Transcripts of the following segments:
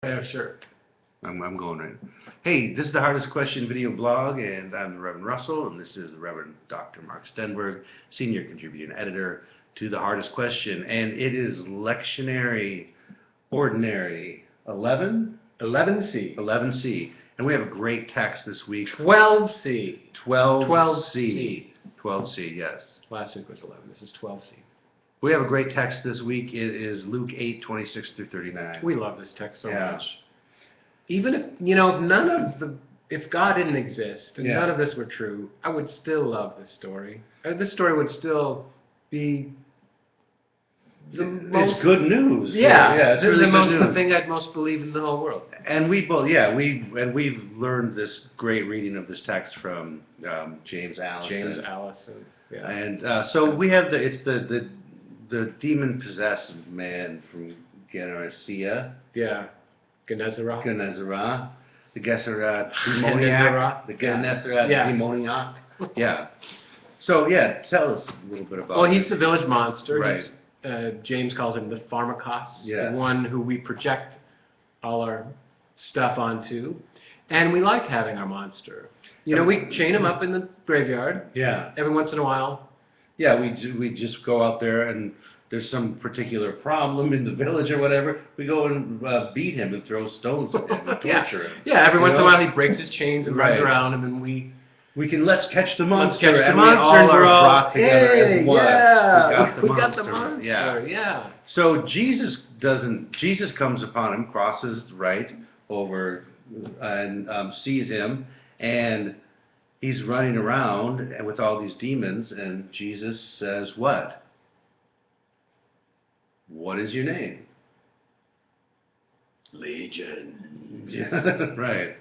Yeah, sure. I'm going right. Hey, this is the Hardest Question video blog, and I'm the Reverend Russell, and this is the Reverend Dr. Mark Stenberg, senior contributor and editor to the Hardest Question, and it is lectionary ordinary 11? 11C. 11C, and we have a great text this week. 12C. 12C. 12C, yes. Last week was 11. This is 12C. We have a great text this week. It is Luke 8:26 through 39. We love this text so Yeah. much. Even if, if God didn't exist and Yeah. none of this were true, I would still love this story. This story would still be It's good news. Yeah, it's really good the news. thing I'd most believe in the whole world. And we've learned this great reading of this text from James Allison. James Allison. Yeah. And so we have the demon possessed man from Gennesaret. Yeah. Gennesaret. Gennesaret. The Gennesaret Gennesaret. demoniac. The Gennesaret Yeah. demoniac. Yeah. So yeah, tell us a little bit about. Well, he's the village monster. Right. He's, James calls him the pharmakos, Yes. the one who we project all our stuff onto. And we like having our monster. We chain him up in the graveyard Yeah. every once in a while. Yeah, we just go out there and there's some particular problem in the village or whatever. We go and beat him and throw stones at him and torture him. Yeah, every once in a know? while he breaks his chains and runs Right. around, and then we Let's catch the monster. catch the and monster, we all and we're are all, brought together hey, as one. yeah, We we got got the monster. Yeah. So Jesus comes upon him, crosses right over, and sees him, and he's running around with all these demons, and Jesus says, "What? What is your name?" Legion. Yeah, right.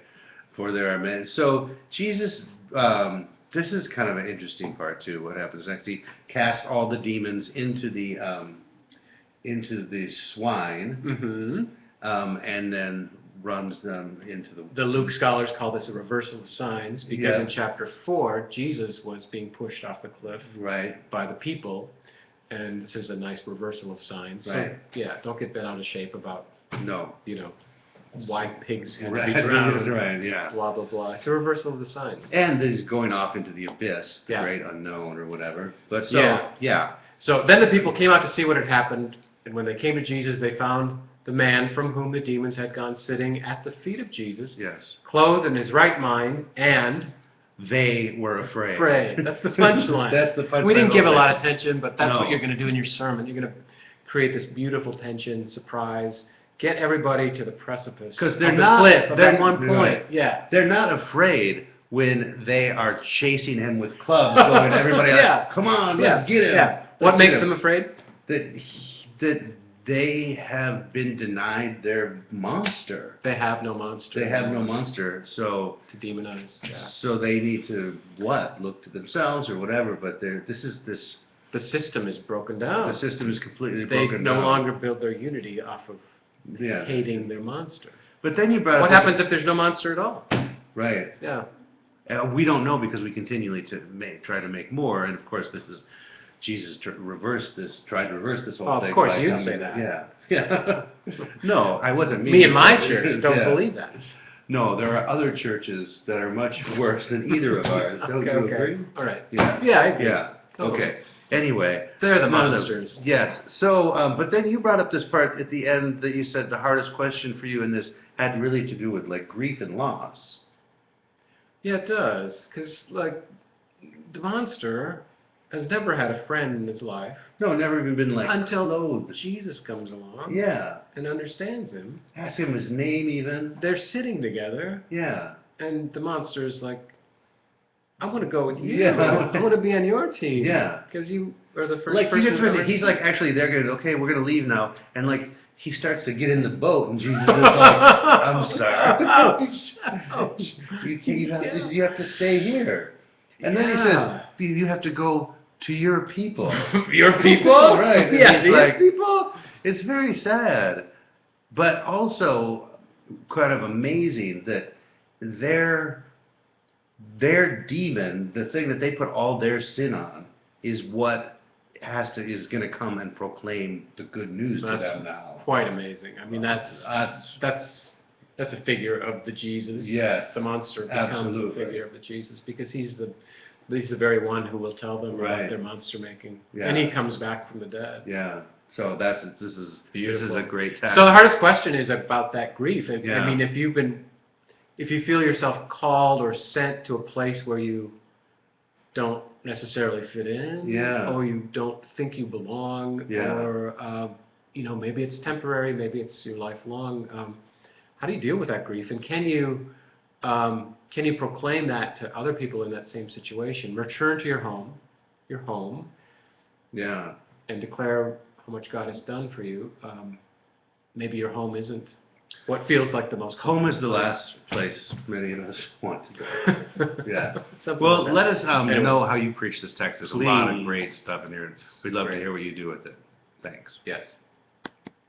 For there are many. So Jesus, this is kind of an interesting part too. What happens next? He casts all the demons into the swine, Mm-hmm. and then runs them into the. The Luke scholars call this a reversal of signs because Yeah. in chapter 4, Jesus was being pushed off the cliff Right. by the people, and this is a nice reversal of signs. Right. So, yeah, don't get bent out of shape about, No. why pigs had to Right. be drowned. Right. Yeah. Blah, blah, blah. It's a reversal of the signs. And he's going off into the abyss, the Yeah. great unknown or whatever. But so yeah. So then the people came out to see what had happened, and when they came to Jesus, they found the man from whom the demons had gone sitting at the feet of Jesus, Yes. clothed in his right mind, and They were afraid. That's the punchline. That's the punchline. We didn't give a of lot it. of attention, but that's No. what you're going to do in your sermon. You're going to create this beautiful tension, surprise, get everybody to the precipice. 'Cause they're of not- the cliff of they're- that one no. point. Yeah. They're not afraid when they are chasing him with clubs, going to everybody Yeah. like, "Come on, let's get him." Yeah. What Let's makes get him." them afraid? That they have been denied their monster. They have no monster. They have no monster, so to demonize. Yeah. so they need to look to themselves or whatever. But this The system is broken down. the system is completely They broken no down. longer build their unity off of Yeah. hating their monster. But then you brought What up happens if there's no monster at all? right. Yeah. We don't know because we continually try to make more, and of course this is Jesus tried to reverse this whole Oh, thing. of course, by you'd coming- say that. Yeah. No, I wasn't meaning. Me and my to. church don't Yeah. believe that. No, there are other churches that are much worse than either of ours. Don't you agree? All right. Yeah. Yeah, I agree. Yeah. Totally. Okay. Anyway, They're the none of monsters. Yes. So, but then you brought up this part at the end that you said the hardest question for you in this had really to do with like grief and loss. Yeah, it does. Because, the monster has never had a friend in his life No, never even been like until clothed. Jesus comes along Yeah. and understands him. Ask him his name even. They're sitting together, Yeah. and the monster is like, I want to go with you. Yeah. I want to be on your team. Yeah. Because you are the first Like person. you I've ever he's seen. like actually they're gonna okay we're gonna leave now and like he starts to get in the boat and Jesus is like I'm sorry Ouch, ouch. you have to stay here and then he says you have to go to your people. Your people? Right. And Yeah, he's these like- people? It's very sad, but also kind of amazing that their demon, the thing that they put all their sin on, is what is going to come and proclaim the good news to That's them now. quite amazing. I mean, that's That's a figure of the Jesus. Yes, The monster becomes absolutely. a figure of the Jesus because he's the very one who will tell them Right. about their monster making. Yeah. And he comes back from the dead. Yeah. So this is Beautiful. a great text. So the hardest question is about that grief. Yeah. I mean, if you feel yourself called or sent to a place where you don't necessarily fit in, Yeah. or you don't think you belong, Yeah. or maybe it's temporary, maybe it's your lifelong. How do you deal with that grief, and can you proclaim that to other people in that same situation? Return to your home, Yeah. and declare how much God has done for you. Maybe your home isn't what feels like the most Home is the place. last place many of us want to go. Yeah. Something Well, like that. let us Anyway. know how you preach this text. There's a lot of Please. great stuff in here. We'd love to Great. hear what you do with it. Thanks. Yes.